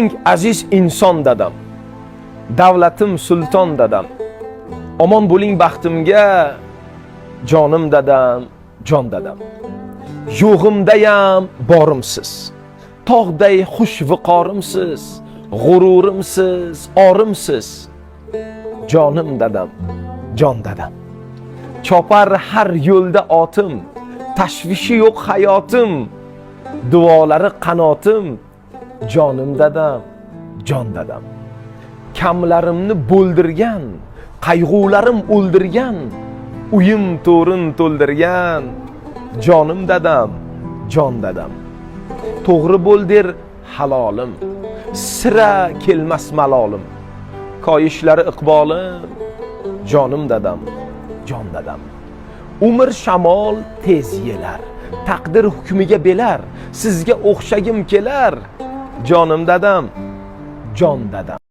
eng aziz inson dadam, davlatim sulton dadam, omon bo'ling baxtimga, jonim dadam, jon dadam. Yo'g'imdayam borimsiz, tog'day xush viqorimsiz, g'ururimsiz, orimsiz, jonim dadam, jon dadam. Chopar har yo'lda otim, tashvishi yo'q hayotim, duolari qanotim, jonim dadam, jon dadam. Kamlarimni bo'ldirgan, qayg'ularim o'ldirgan, uyim to'rin to'ldirgan, jonim dadam, jon dadam. To'g'ri bo'l der halolim, sira kelmas malolim, koyishlari iqbolim, jonim dadam, jon dadam. Umr shamol tez yelar, taqdir hukmiga belar, sizga o'xshagim kelar, jonim dadam, jon dadam.